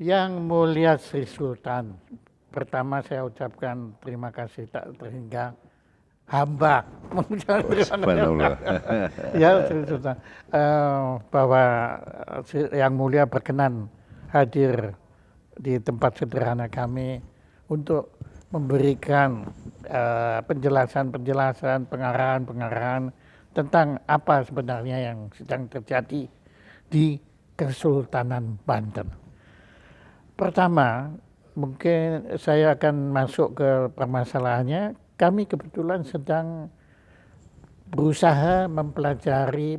Yang Mulia Sri Sultan, pertama saya ucapkan terima kasih tak terhingga hamba mengucapkan terima Subhanallah. kasih ya Sri Sultan bahwa Yang Mulia berkenan hadir di tempat sederhana kami untuk memberikan penjelasan-penjelasan, pengarahan-pengarahan tentang apa sebenarnya yang sedang terjadi di Kesultanan Banten. Pertama, mungkin saya akan masuk ke permasalahannya. Kami kebetulan sedang berusaha mempelajari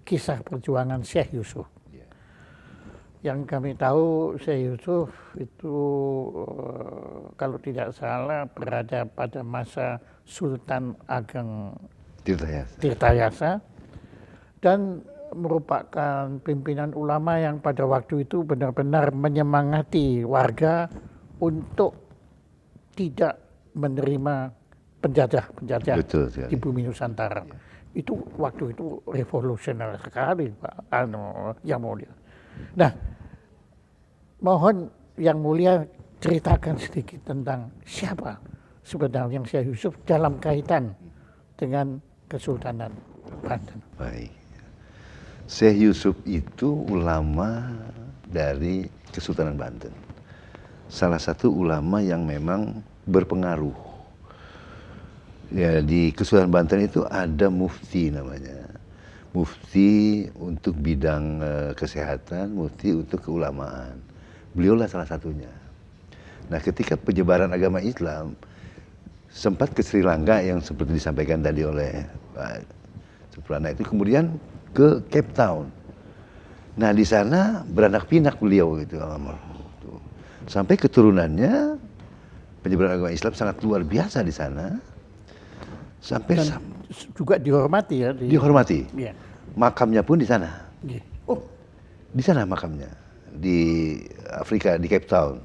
kisah perjuangan Syekh Yusuf. Yang kami tahu Syekh Yusuf itu kalau tidak salah berada pada masa Sultan Ageng Tirtayasa dan merupakan pimpinan ulama yang pada waktu itu benar-benar menyemangati warga untuk tidak menerima penjajah di bumi Nusantara. Ya. Itu waktu itu revolusioner sekali, Pak Yang Mulia. Nah, mohon Yang Mulia ceritakan sedikit tentang siapa sebenarnya Syekh Yusuf dalam kaitan dengan Kesultanan Banten. Baik. Syekh Yusuf itu ulama dari Kesultanan Banten. Salah satu ulama yang memang berpengaruh. Ya, di Kesultanan Banten itu ada mufti namanya. Mufti untuk bidang kesehatan, mufti untuk keulamaan. Beliaulah salah satunya. Nah, ketika penyebaran agama Islam sempat ke Sri Lanka yang seperti disampaikan tadi oleh Pak Suprana itu, kemudian ke Cape Town. Nah, di sana beranak pinak beliau itu. Sampai keturunannya penyebaran agama Islam sangat luar biasa di sana. Sampai juga dihormati ya. Dihormati. Ya. Makamnya pun di sana. Oh, di sana makamnya di Afrika, di Cape Town.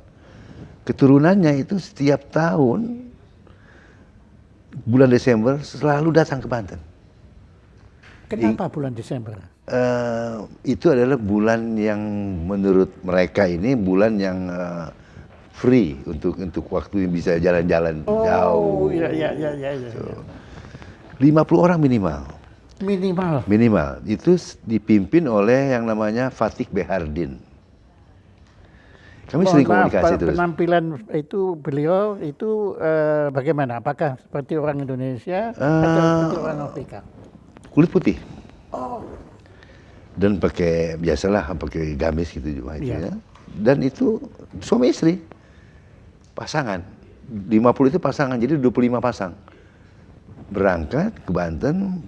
Keturunannya itu setiap tahun bulan Desember selalu datang ke Banten. Kenapa bulan Desember? Itu adalah bulan yang menurut mereka ini bulan yang free untuk waktu yang bisa jalan-jalan jauh. Oh, iya. So, 50 orang minimal. Minimal. Itu dipimpin oleh yang namanya Fatih Behardin. Kami sering komunikasi terus. Penampilan itu beliau itu bagaimana? Apakah seperti orang Indonesia atau seperti orang Afrika? Kulit putih. Oh. Dan pakai biasalah pakai gamis gitu juga itu ya. Dan itu suami istri. Pasangan. 50 itu pasangan, jadi 25 pasang. Berangkat ke Banten,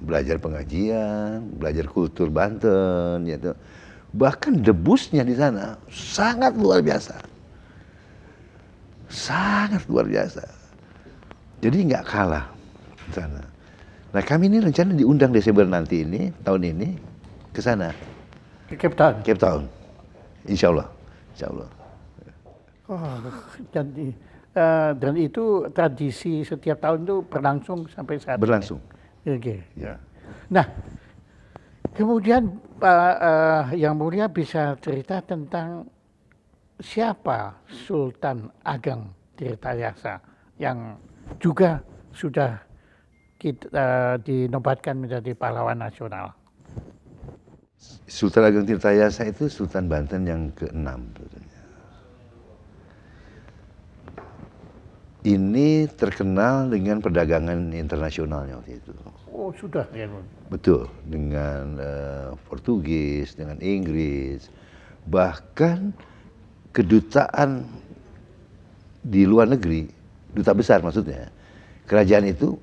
belajar pengajian, belajar kultur Banten gitu. Bahkan debusnya di sana sangat luar biasa. Sangat luar biasa. Jadi nggak kalah di sana. Nah, kami ini rencana diundang Desember nanti ini, tahun ini, ke sana. Ke Cape Town? Cape Town. Insya Allah. Oh, dan itu tradisi setiap tahun itu berlangsung sampai saat ini? Berlangsung. Oke. Ya. Nah, kemudian Yang Mulia bisa cerita tentang siapa Sultan Ageng Tirtayasa yang juga sudah dinobatkan menjadi pahlawan nasional. Sultan Ageng Tirtayasa itu Sultan Banten yang ke-6. Ini terkenal dengan perdagangan internasionalnya waktu itu. Oh, sudah ya. Betul, dengan Portugis, dengan Inggris, bahkan kedutaan di luar negeri, duta besar maksudnya, kerajaan itu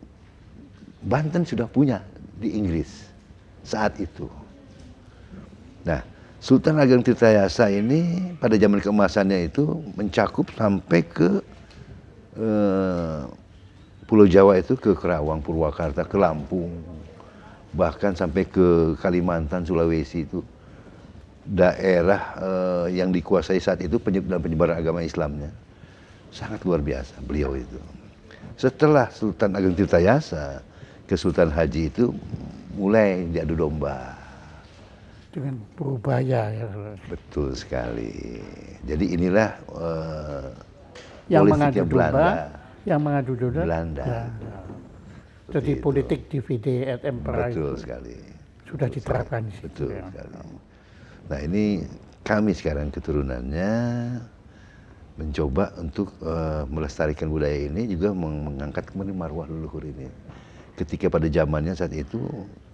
Banten sudah punya di Inggris saat itu. Nah, Sultan Ageng Tirtayasa ini pada zaman keemasannya itu mencakup sampai ke Pulau Jawa itu, ke Kerawang, Purwakarta, ke Lampung, bahkan sampai ke Kalimantan, Sulawesi itu daerah yang dikuasai saat itu dalam penyebaran agama Islamnya. Sangat luar biasa beliau itu. Setelah Sultan Ageng Tirtayasa, Kesultanan Haji itu mulai diadu domba. dengan Purubaya ya. Betul sekali. Jadi inilah Yang politiknya mengadu domba, Belanda. yang mengadu domba Belanda. Jadi itu. politik divide et impera Betul itu sekali. sudah diterapkan di situ. Betul Ya. sekali. Nah ini kami sekarang keturunannya mencoba untuk melestarikan budaya ini, juga mengangkat kembali marwah leluhur ini. Ketika pada zamannya saat itu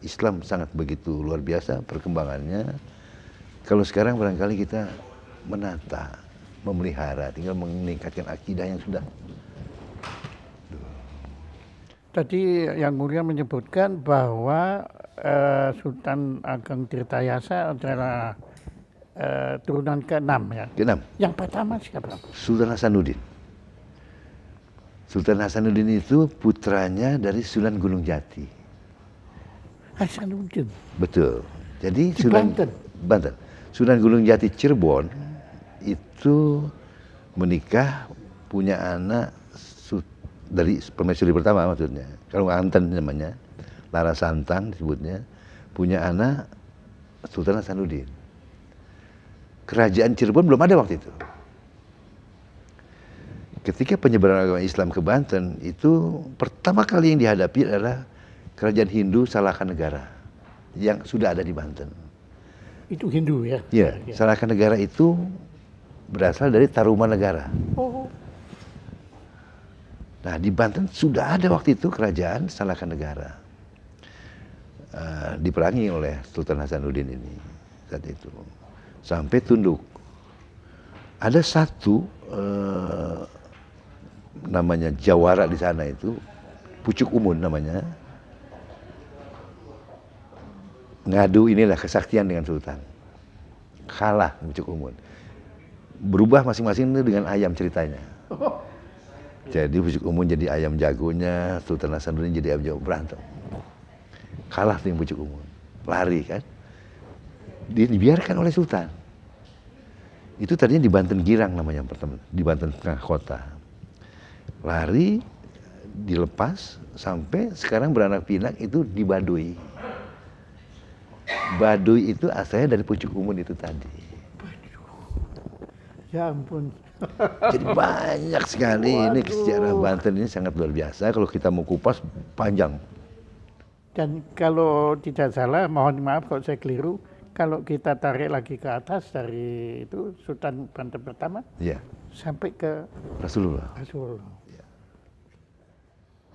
Islam sangat begitu luar biasa perkembangannya. Kalau sekarang barangkali kita menata, memelihara, tinggal meningkatkan akidah yang sudah. Tadi Yang Mulia menyebutkan bahwa Sultan Ageng Tirtayasa adalah turunan ke-6 ya. Keenam, Yang pertama siapa? Sultan Hasanuddin. Sultan Hasanuddin itu putranya dari Sunan Gunung Jati. Hasanuddin. Betul. Jadi Di Banten? Banten. Sunan Gunung Jati Cirebon itu menikah, punya anak dari permaisuri pertama maksudnya. Kalau Banten namanya, Lara Santang disebutnya, punya anak Sultan Hasanuddin. Kerajaan Cirebon belum ada waktu itu. Ketika penyebaran agama Islam ke Banten, itu pertama kali yang dihadapi adalah kerajaan Hindu Salaka Negara yang sudah ada di Banten. Itu Hindu ya? Ya, Salaka Negara itu berasal dari Tarumanegara. Oh, Nah, di Banten sudah ada waktu itu kerajaan Salaka Negara. Diperangi oleh Sultan Hasanuddin ini saat itu. Sampai tunduk. Ada satu namanya Jawara di sana itu, Pucuk Umun namanya. Ngadu inilah kesaktian dengan Sultan. Kalah Pucuk Umun. Berubah masing-masing itu dengan ayam ceritanya. Jadi Pucuk Umun jadi ayam jagonya, Sultan Hasanuddin jadi ayam jago, berantem. Kalah tuh yang Pucuk Umun. Lari kan. Dibiarkan oleh Sultan. Itu tadinya di Banten Girang namanya pertama, di Banten tengah kota. Lari, dilepas, sampai sekarang beranak pinak itu di Baduy. Baduy itu asalnya dari Pucuk Umun itu tadi. ya ampun. Jadi banyak sekali. Ini sejarah Banten ini sangat luar biasa. Kalau kita mau kupas panjang. Dan kalau tidak salah, mohon maaf kalau saya keliru, kalau kita tarik lagi ke atas dari itu Sultan Banten pertama Ya, sampai ke Rasulullah. Rasulullah.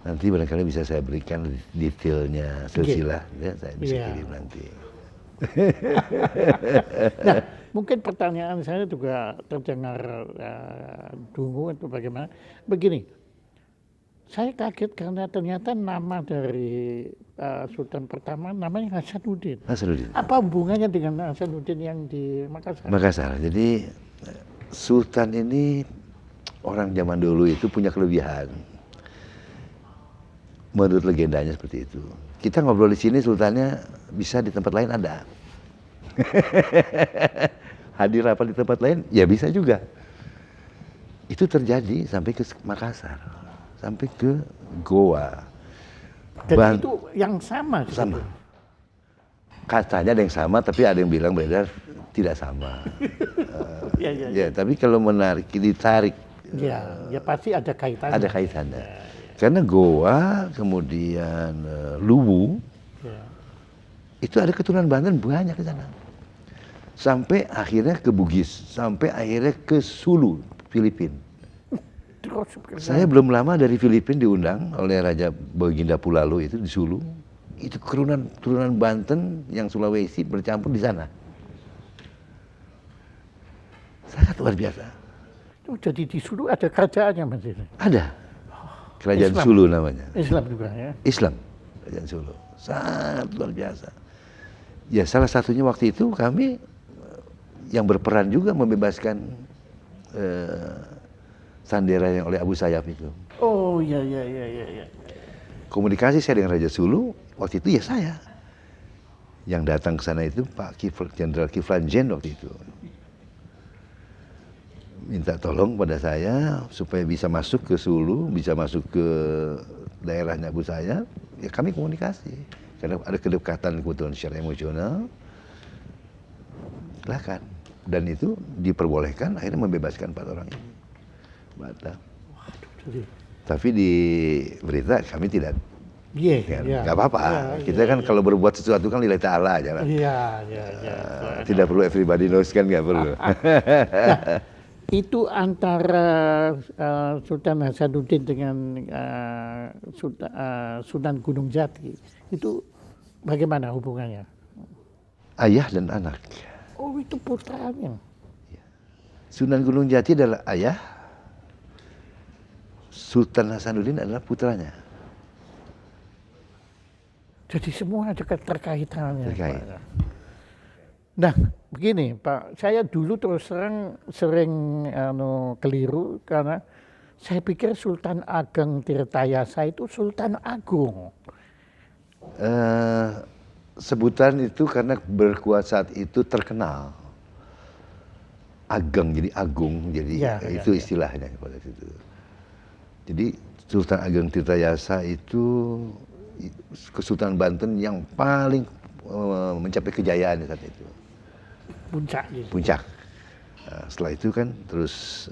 Nanti barangkali bisa saya berikan detailnya silsilah, ya, saya bisa Iya. kirim nanti. Nah, mungkin pertanyaan saya juga terdengar dungu atau bagaimana. Begini, saya kaget karena ternyata nama dari Sultan pertama namanya Hasanuddin. Hasanuddin. Apa hubungannya dengan Hasanuddin yang di Makassar? Makassar. Jadi Sultan ini orang zaman dulu itu punya kelebihan. Menurut legendanya seperti itu. Kita ngobrol di sini sultannya bisa di tempat lain ada. Hadir apa di tempat lain? Ya bisa juga. Itu terjadi sampai ke Makassar, sampai ke Goa. Dan itu yang sama. Sama. Katanya ada yang sama, tapi ada yang bilang beredar tidak sama. Ya, tapi kalau ditarik. Ya pasti ada kaitannya. Ada kaitannya. Karena Goa, kemudian Luwu, itu ada keturunan Banten banyak di sana. Sampai akhirnya ke Bugis, sampai akhirnya ke Sulu, Filipina. Saya belum lama dari Filipina diundang oleh Raja Baginda Pulalu itu di Sulu. Itu keturunan Banten yang Sulawesi bercampur di sana. Sangat luar biasa. Jadi di Sulu ada kerajaannya Mas? Ada. Kerajaan Islam. Sulu namanya. Islam juga ya? Islam, Kerajaan Sulu. Sangat luar biasa. Ya salah satunya waktu itu kami yang berperan juga membebaskan Sandera yang oleh Abu Sayyaf itu. Oh iya. Komunikasi saya dengan Raja Sulu, waktu itu ya saya. Yang datang ke sana itu Pak Jenderal Kiflan Zen waktu itu. Minta tolong pada saya supaya bisa masuk ke Sulu, bisa masuk ke daerahnya Abu Sayyaf, ya kami komunikasi. Karena ada kedekatan kebetulan secara emosional. silakan. Dan itu diperbolehkan, akhirnya membebaskan 4 orang ini. Batal. Waduh, jadi Tapi di berita kami tidak, iya, ya, iya. nggak apa-apa. Iya, Kita iya, kan iya. kalau berbuat sesuatu kan lillahi ta'ala aja lah. Iya, iya, iya. Tidak perlu everybody knows kan, nggak perlu. Itu antara Sultan Hasanuddin dengan Sunan Gunung Jati itu bagaimana hubungannya? Ayah dan anak. Oh, itu putranya. Sunan Gunung Jati adalah ayah, Sultan Hasanuddin adalah putranya. Jadi semua ada keterkaitannya. Terkait. Pak. Nah, begini Pak, saya dulu terus terang sering keliru karena saya pikir Sultan Ageng Tirtayasa itu Sultan Agung. Sebutan itu karena berkuasa saat itu terkenal. Ageng jadi agung, jadi Ya, itu ya. istilahnya pada situ. Jadi Sultan Ageng Tirtayasa itu Kesultanan Banten yang paling mencapai kejayaan saat itu. Puncak gitu. Puncak. Nah, setelah itu kan terus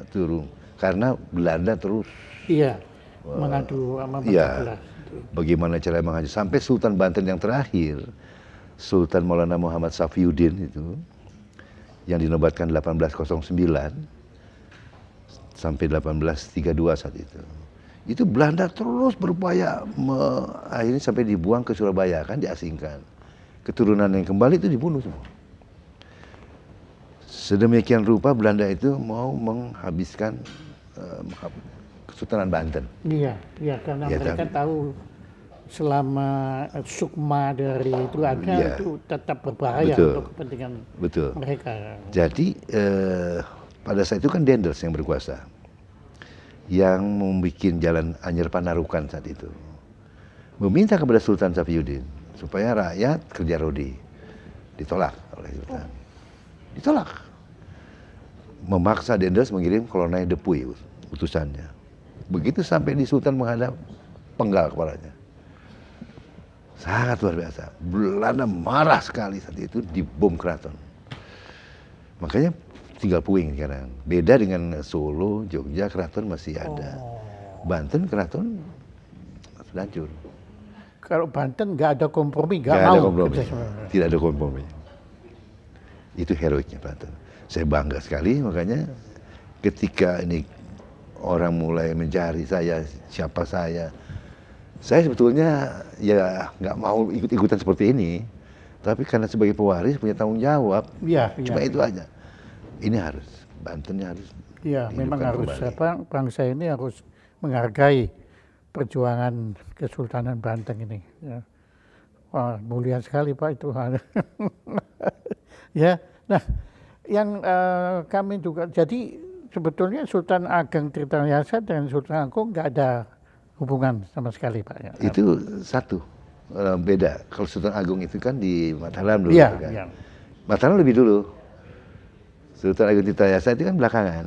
turun karena Belanda terus Iya, mengadu sama iya, 14. bagaimana cara menghajar sampai Sultan Banten yang terakhir Sultan Maulana Muhammad Safiuddin itu yang dinobatkan 1809 sampai 1832 saat itu Belanda terus berupaya akhirnya sampai dibuang ke Surabaya, kan diasingkan. Keturunan yang kembali itu dibunuh semua. Sedemikian rupa Belanda itu mau menghabiskan Kesultanan Banten. Iya, iya karena Ya, mereka tahu selama sukma dari itu ada Iya. itu tetap berbahaya Betul. untuk kepentingan Betul. mereka. Jadi pada saat itu kan Dendels yang berkuasa, yang membuat jalan Anyer Panarukan saat itu, meminta kepada Sultan Safiuddin supaya rakyat kerja rodi. Ditolak oleh Sultan. Ditolak. Memaksa Dendels mengirim kolonel Depuy utusannya. Begitu sampai di Sultan menghadap, penggal kepalanya. Sangat luar biasa. Belanda marah sekali saat itu, dibom keraton. Makanya tinggal puing sekarang. Beda dengan Solo, Jogja, keraton masih ada. Banten keraton sudah hancur. Kalau Banten nggak ada kompromi, nggak Nggak mau ada kompromi. kerjasama. Tidak ada kompromi. Itu heroiknya Banten. Saya bangga sekali, makanya ketika ini orang mulai mencari saya, siapa saya sebetulnya ya nggak mau ikut-ikutan seperti ini. Tapi karena sebagai pewaris punya tanggung jawab, Iya, cuma iya. itu aja. Ini harus, Bantennya harus. Iya, memang dihidupkan harus kembali. bangsa ini harus menghargai perjuangan Kesultanan Banten ini. Ya. Wah, mulia sekali Pak itu. Ya, nah yang kami juga jadi sebetulnya Sultan Ageng Tirtayasa dan Sultan Agung nggak ada hubungan sama sekali Pak. Ya. Itu satu, beda. Kalau Sultan Agung itu kan di Mataram dulu. Iya, Kan. iya. Mataram lebih dulu. Sultan Agung Tirtayasa itu kan belakangan.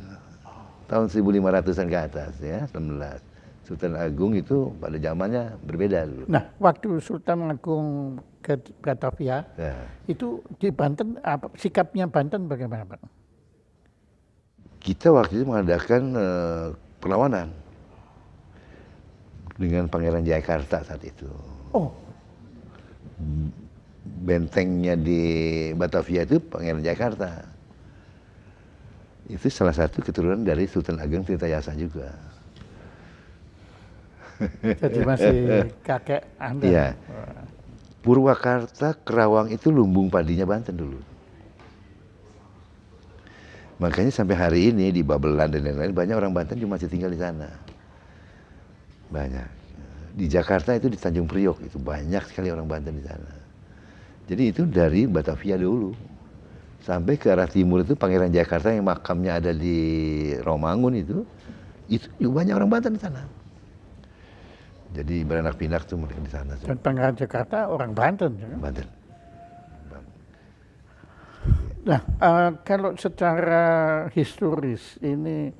Tahun 1500-an ke atas ya, 19. Sultan Agung itu pada zamannya berbeda dulu. Nah, waktu Sultan Agung ke Batavia, Ya. itu di Banten, sikapnya Banten bagaimana Pak? Kita waktu itu mengadakan perlawanan dengan Pangeran Jayakarta saat itu. Oh, Bentengnya di Batavia itu Pangeran Jayakarta. Itu salah satu keturunan dari Sultan Ageng Tirtayasa juga. jadi masih kakek Anda. Iya. Purwakarta, Kerawang itu lumbung padinya Banten dulu. Makanya sampai hari ini di Babelan dan lain-lain banyak orang Banten juga masih tinggal di sana. Banyak. Di Jakarta itu di Tanjung Priok itu banyak sekali orang Banten di sana. Jadi itu dari Batavia dulu. Sampai ke arah timur itu Pangeran Jayakarta yang makamnya ada di Romangun itu juga banyak orang Banten di sana. Jadi beranak pinak tuh mereka di sana. Dan Pangeran Jakarta orang Banten. Ya. Banten. Nah, kalau secara historis ini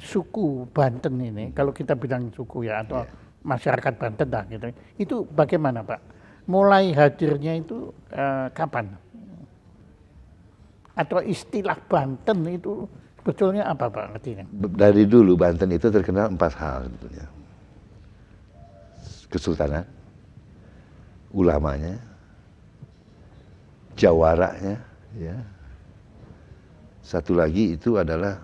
suku Banten ini, kalau kita bilang suku ya atau masyarakat Banten lah gitu, itu bagaimana Pak? Mulai hadirnya itu kapan? atau istilah Banten itu sebetulnya apa Pak artinya? Dari dulu Banten itu terkenal 4 hal sebetulnya. Kesultanan, ulamanya, jawaranya, ya. Satu lagi itu adalah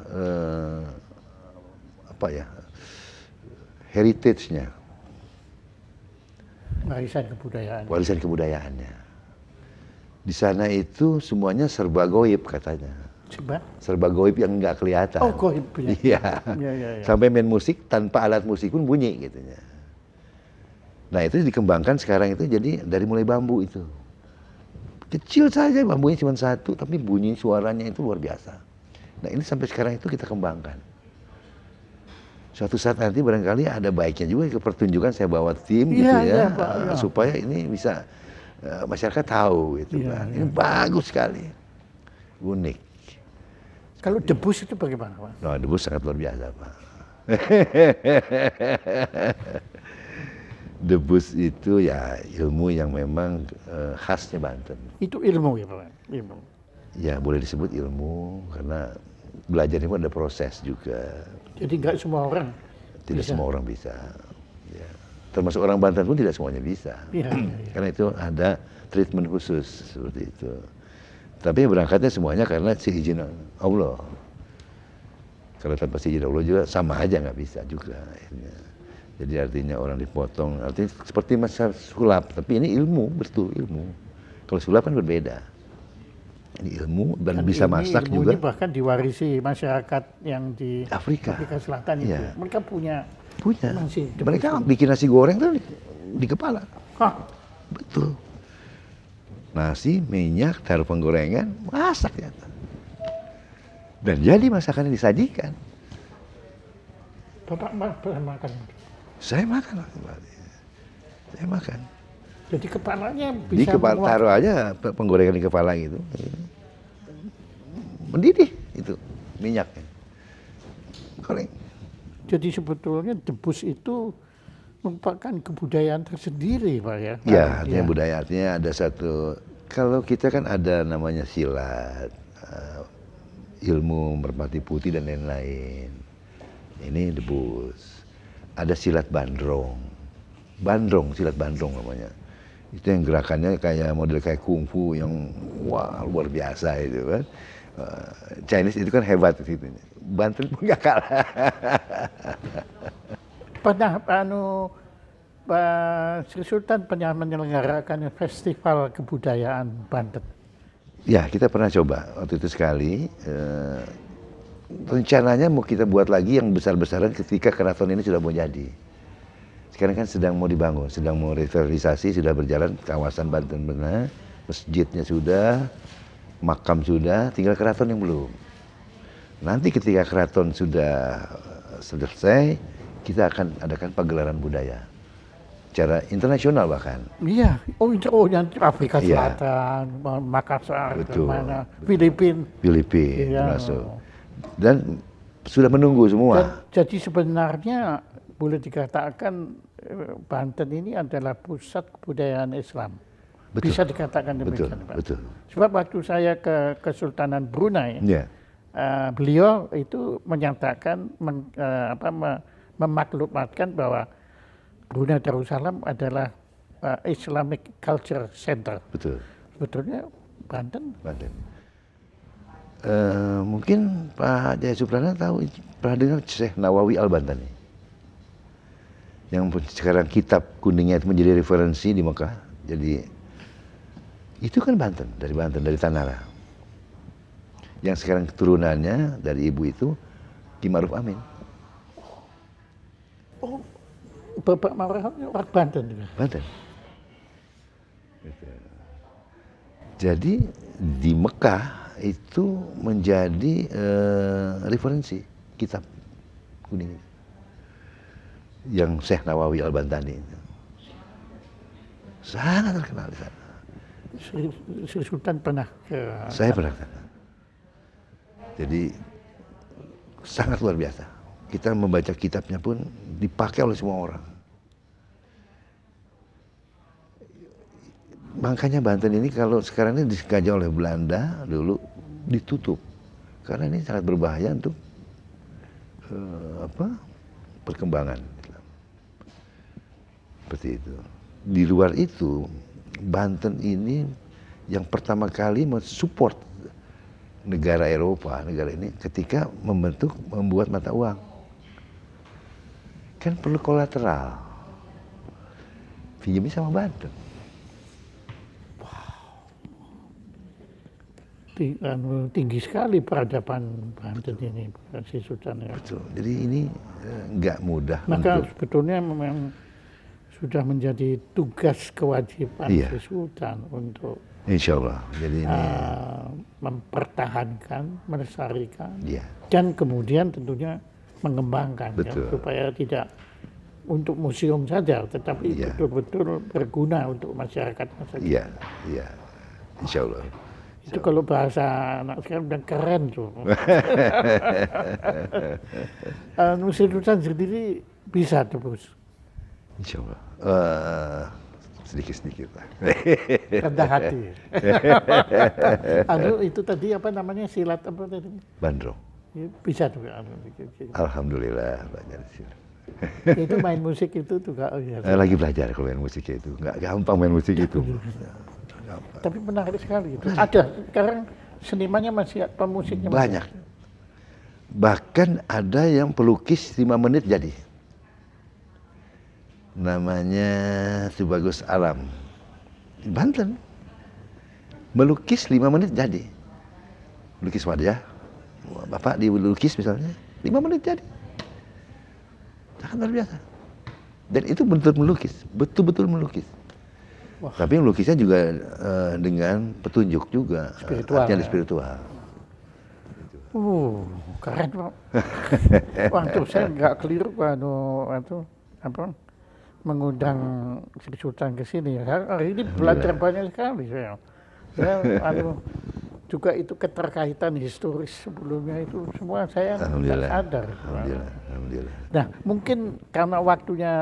apa ya? Heritage-nya, warisan kebudayaannya. Di sana itu semuanya serba goib katanya. Serba goib yang nggak kelihatan. Oh, goib ya. Iya. Ya. Sampai main musik tanpa alat musik pun bunyi gitunya. Nah, itu dikembangkan sekarang itu jadi dari mulai bambu itu. Kecil saja bambunya cuma satu, tapi bunyi suaranya itu luar biasa. Nah, ini sampai sekarang itu kita kembangkan. Suatu saat nanti barangkali ada baiknya juga ke pertunjukan saya bawa tim gitu ya, Pak, supaya ini bisa masyarakat tahu gitu kan. Ini bagus sekali, unik. Kalau debus itu bagaimana Pak? Nah, debus sangat luar biasa Pak. Debus itu ya ilmu yang memang khasnya Banten. Itu ilmu ya Pak? Ilmu. Ya boleh disebut ilmu karena belajar itu ada proses juga. Jadi nggak semua orang. Tidak semua orang bisa. Ya. Termasuk orang Banten pun tidak semuanya bisa. Ya. Karena itu ada treatment khusus seperti itu. Tapi berangkatnya semuanya karena seizin Allah. Kalau tanpa seizin Allah juga sama aja nggak bisa juga akhirnya. Jadi artinya orang dipotong, artinya seperti masa sulap, tapi ini ilmu, betul ilmu. Kalau sulap kan berbeda. Ini ilmu dan bisa masak juga. Ini bahkan diwarisi masyarakat yang di Afrika Selatan itu. Ya. Mereka punya. Mereka bikin nasi goreng tuh di kepala. Hah? Betul. Nasi, minyak, taruh penggorengan, masak ya. Dan jadi masakannya disajikan. Bapak makan? Saya makan. Saya makan. Jadi kepalanya bisa di kepala taruh aja penggorengan di kepala gitu. Mendidih itu minyaknya. Goreng. Jadi sebetulnya debus itu merupakan kebudayaan tersendiri Pak ya? Ya, artinya budaya, artinya ada satu, kalau kita kan ada namanya silat, ilmu merpati putih dan lain-lain. Ini debus. Ada silat bandrong. Silat bandrong namanya. Itu yang gerakannya kayak model kayak kungfu yang wah luar biasa itu kan. Chinese itu kan hebat di situ. Banten pun gak kalah. Pernah Pak Sri Sultan pernah menyelenggarakan festival kebudayaan Banten? Ya, kita pernah coba waktu itu sekali. Rencananya mau kita buat lagi yang besar-besaran ketika keraton ini sudah mau jadi. Sekarang kan sedang mau dibangun, sedang mau revitalisasi, sudah berjalan kawasan Banten benar, masjidnya sudah, makam sudah, tinggal keraton yang belum. Nanti ketika keraton sudah selesai, kita akan adakan pagelaran budaya. Secara internasional bahkan. Iya, yang Afrika Selatan, Makassar, mana, Filipina. Termasuk. Dan sudah menunggu semua. Jadi sebenarnya boleh dikatakan Banten ini adalah pusat kebudayaan Islam. Betul. Bisa dikatakan demikian, Pak. Betul. Sebab waktu saya ke Kesultanan Brunei, beliau itu menyatakan memaklumatkan bahwa Brunei Darussalam adalah Islamic Culture Center. Betul. Sebetulnya Banten. Mungkin Pak Jaya Suprana tahu, pernah dengar Syekh Nawawi Al-Bantani yang sekarang kitab kuningnya itu menjadi referensi di Mekah. Jadi itu kan Banten, dari Tanara. Yang sekarang keturunannya dari ibu itu Ki Ma'ruf Amin. Oh, Bapak Ma'ruf Amin orang Banten juga. Banten. Jadi di Mekah itu menjadi referensi kitab kuning yang Syekh Nawawi Al-Bantani itu sangat terkenal di sana. Sri Sultan pernah ke... Saya pernah ke sana. Jadi sangat luar biasa. Kita membaca kitabnya pun dipakai oleh semua orang. Makanya Banten ini kalau sekarang ini dijajah oleh Belanda dulu, ditutup karena ini sangat berbahaya untuk perkembangan Islam. Seperti itu. Di luar itu, Banten ini yang pertama kali mensupport negara Eropa, negara ini ketika membuat mata uang. Kan perlu kolateral. Pinjamnya sama Banten. Tinggi sekali peradaban Banten ini, si Sultan. Ya. Betul. Jadi ini nggak mudah. Maka sebetulnya memang sudah menjadi tugas kewajiban si Sultan untuk Insya Allah. Jadi ini mempertahankan, melestarikan, iya. dan kemudian tentunya mengembangkan, ya, Betul. supaya tidak untuk museum saja, tetapi betul-betul berguna untuk masyarakat masa kini. Iya, iya, Insya Allah. Itu kalau bahasa anak sekarang udah keren tuh. Museum Sultan sendiri bisa tebus. Insya Allah. Sedikit-sedikit lah. Rendah hati. Itu tadi apa namanya, silat apa tadi? Bandrong. Bisa tuh. Alhamdulillah banyak sih. Itu main musik itu juga. Lagi belajar kalau main musik itu. Nggak gampang main musik itu. Tapi menarik sekali itu. Ada sekarang senimannya masih, pemusiknya banyak. Bahkan ada yang pelukis 5 menit jadi. Namanya Tubagus Alam. Di Banten. Melukis 5 menit jadi. Melukis wajah. Bapak dilukis misalnya, 5 menit jadi. Sangat luar biasa. Dan itu betul melukis, betul-betul melukis. Wah. Tapi melukisnya juga dengan petunjuk juga, artinya spiritual. Keren Pak. Waktu saya nggak keliru mengundang Sri Sultan ke sini. Hari ini belajar banyak sekali saya. Juga itu keterkaitan historis sebelumnya itu semua saya nggak sadar. Alhamdulillah. Nah, mungkin karena waktunya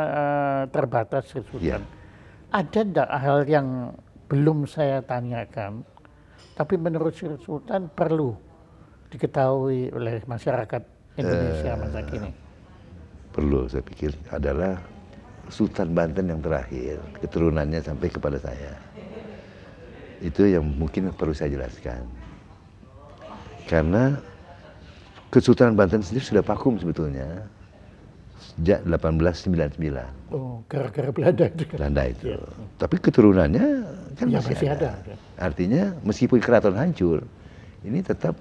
terbatas, Sri Sultan. Ada enggak hal yang belum saya tanyakan, tapi menurut Sri Sultan perlu diketahui oleh masyarakat Indonesia masa kini? Perlu, saya pikir adalah Sultan Banten yang terakhir, keturunannya sampai kepada saya. Itu yang mungkin perlu saya jelaskan. Karena Kesultanan Banten sendiri sudah vakum sebetulnya sejak 1899. Oh, gara-gara Belanda itu. Belanda itu. Ya. Tapi keturunannya kan masih ada. Artinya meskipun keraton hancur, ini tetap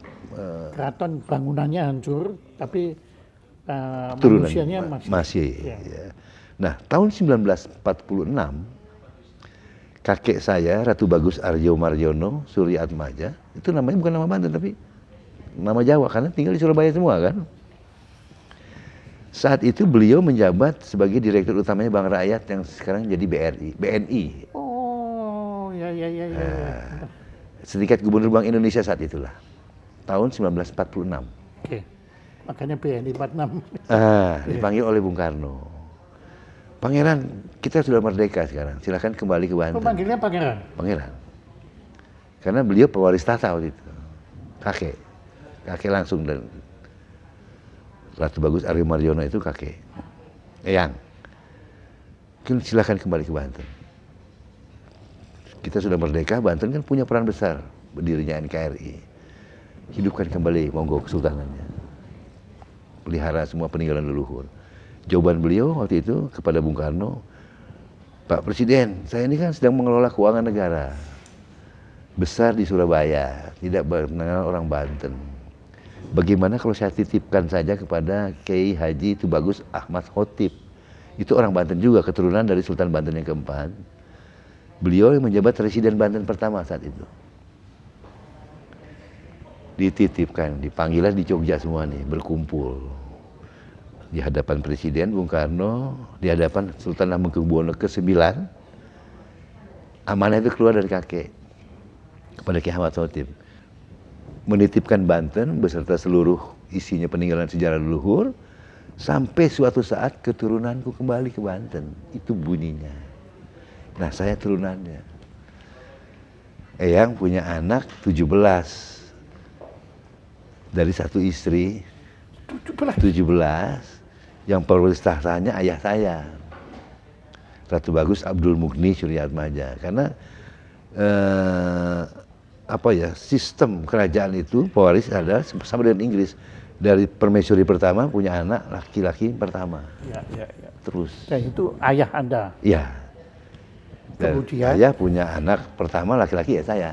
keraton bangunannya hancur, tapi manusianya masih. Ya. Ya. Nah, tahun 1946 kakek saya Ratu Bagus Arjo Marjono Surya Atmaja, itu namanya bukan nama Banten tapi nama Jawa karena tinggal di Surabaya semua kan. Saat itu beliau menjabat sebagai direktur utamanya Bank Rakyat yang sekarang jadi BNI. Oh, ya. Setingkat Gubernur Bank Indonesia saat itulah. Tahun 1946. Oke. Makanya BNI 46. Dipanggil oleh Bung Karno. Pangeran, kita sudah merdeka sekarang. Silakan kembali ke Banten. Panggilnya Pangeran? Pangeran. Karena beliau pewaris tahta waktu itu. Kakek langsung, dan Ratu Bagus Aryo Marjono itu kakek. Eyang. Silakan kembali ke Banten. Kita sudah merdeka, Banten kan punya peran besar berdirinya NKRI. Hidupkan kembali monggo kesultanannya. Pelihara semua peninggalan leluhur. Jawaban beliau waktu itu kepada Bung Karno, Pak Presiden, saya ini kan sedang mengelola keuangan negara. Besar di Surabaya, tidak mengenal orang Banten. Bagaimana kalau saya titipkan saja kepada Kiai Haji Tubagus Ahmad Khotib. Itu orang Banten juga, keturunan dari Sultan Banten yang keempat. Beliau yang menjabat Residen Banten pertama saat itu. Dititipkan, dipanggilan di Jogja semua nih, berkumpul. Di hadapan Presiden Bung Karno, di hadapan Sultan Hamengkubuwono ke-9, amanah itu keluar dari kakek kepada Kiai Ahmad Khotib, menitipkan Banten beserta seluruh isinya peninggalan sejarah leluhur sampai suatu saat keturunanku kembali ke Banten. Itu bunyinya. Nah, saya turunannya. Eyang punya anak 17, dari satu istri 17. 17 yang pewaris tahtanya ayah saya, Ratu Bagus Abdul Mughni Suryatmaja. Karena apa ya, sistem kerajaan itu pewaris adalah sama dengan Inggris. Dari permaisuri pertama punya anak laki-laki pertama. Ya, ya, ya. Terus. Dan itu ayah Anda. Iya. Dan Kemudian saya punya anak pertama laki-laki ya saya.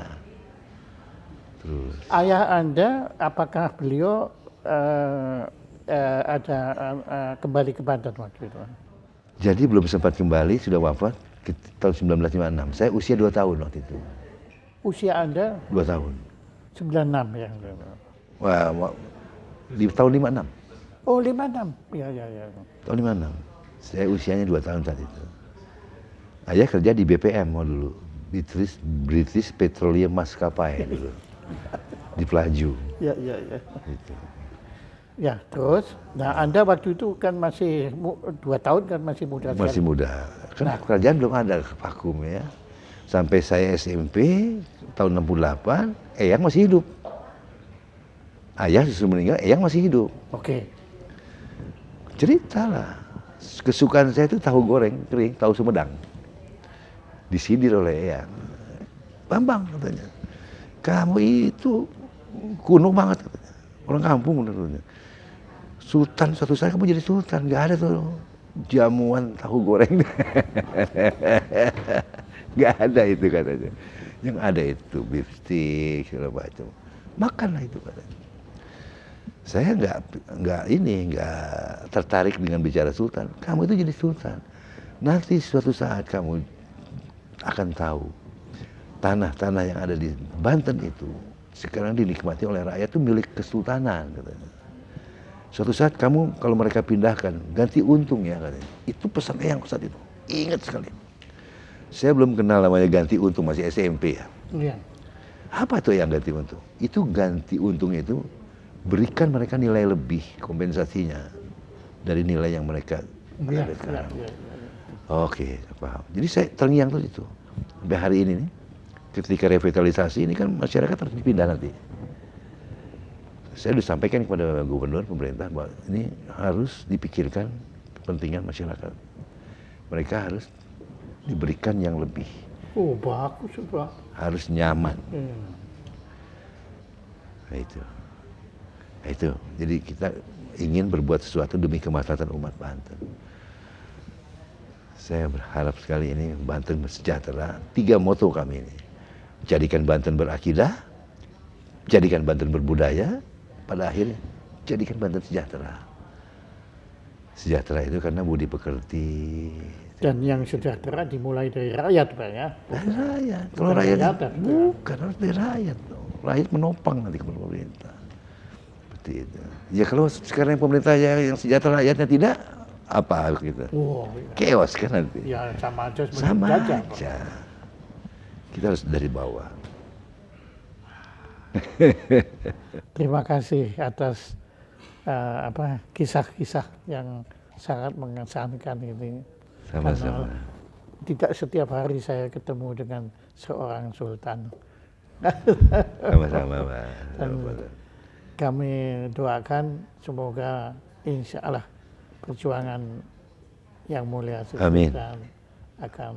Terus. ayah Anda, apakah beliau ada kembali ke Banten waktu itu? Jadi belum sempat kembali, sudah wafat tahun 1956. Saya usia 2 tahun waktu itu. Usia Anda 2 tahun. 96 ya? Wah, di tahun 56. Oh 56, ya, ya, ya. Tahun 56. Saya usianya 2 tahun saat itu. Ayah kerja di BPM dulu, British Petroleum Maskapai dulu, di Pelaju. Ya, ya, ya. Gitu. Ya, terus, nah Anda waktu itu kan masih 2 tahun kan masih muda Masih sekali. muda. Kan kerajaan belum ada vakum ya. Sampai saya SMP tahun 68, Eyang masih hidup. Ayah justru meninggal, Eyang masih hidup. Oke. Ceritalah. Kesukaan saya itu tahu goreng kering, tahu Sumedang. Disindir oleh Eyang. Bambang katanya, kamu itu kuno banget katanya. Orang kampung menurutnya. Sultan, suatu saat kamu jadi sultan, nggak ada tuh jamuan tahu goreng. Nggak ada itu katanya. Yang ada itu beef stick segala macam. Makanlah itu katanya. Saya nggak tertarik dengan bicara sultan. Kamu itu jadi sultan. Nanti suatu saat kamu akan tahu tanah-tanah yang ada di Banten itu sekarang dinikmati oleh rakyat itu milik kesultanan katanya. Suatu saat kamu kalau mereka pindahkan ganti untung ya katanya. Itu pesan Eyang saat itu. Ingat sekali. Saya belum kenal namanya ganti untung, masih SMP ya. Iya. Apa itu yang ganti untung? Itu ganti untung itu berikan mereka nilai lebih kompensasinya dari nilai yang mereka Iya, ada iya, sekarang. iya. Oke, paham. Jadi saya terngiang tuh itu. Sampai hari ini nih, ketika revitalisasi ini kan masyarakat harus dipindah nanti. Saya sudah sampaikan kepada gubernur pemerintah bahwa ini harus dipikirkan kepentingan masyarakat. Mereka harus diberikan yang lebih. Oh bagus Pak. Harus nyaman. Nah itu. Nah, itu. Jadi kita ingin berbuat sesuatu demi kemaslahatan umat Banten. Saya berharap sekali ini Banten sejahtera. 3 moto kami ini. Jadikan Banten berakidah, jadikan Banten berbudaya, pada akhirnya jadikan Banten sejahtera. Sejahtera itu karena budi pekerti. Dan yang sejahtera dimulai dari rakyat Pak ya. Dari rakyat. Kalau Bukan rakyat rakyat, bukan, harus dari rakyat. Rakyat menopang nanti kepada pemerintah. Seperti itu. Ya kalau sekarang pemerintah yang sejahtera rakyatnya tidak, apa kita? Wow, ya. Chaos kan nanti. Ya sama aja seperti Sama penjajah, Pak. aja. Kita harus dari bawah. Terima kasih atas kisah-kisah yang sangat mengesankan ini. Sama-sama. Karena tidak setiap hari saya ketemu dengan seorang sultan. Sama-sama, Pak. Dan kami doakan semoga insya Allah perjuangan yang mulia Amin. Sultan akan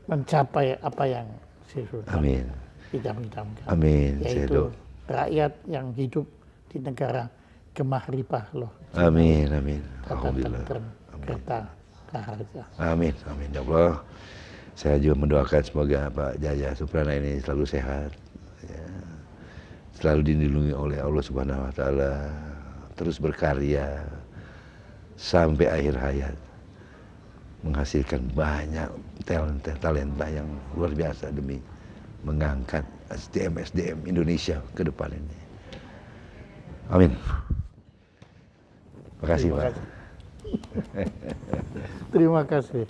mencapai apa yang si Sultan Amin. idam-idamkan. Amin. Yaitu rakyat yang hidup di negara gemah ripah loh. Amin. Amin. Kata Alhamdulillah. tentrem, kerta raharja. Amin. Amin. Ya Allah. Saya juga mendoakan semoga Pak Jaya Suprana ini selalu sehat. Ya. Selalu dilindungi oleh Allah Subhanahu wa Ta'ala. Terus berkarya sampai akhir hayat. Menghasilkan banyak talenta yang luar biasa demi mengangkat SDM Indonesia ke depan ini. Amin. Terima kasih, Pak. Terima kasih.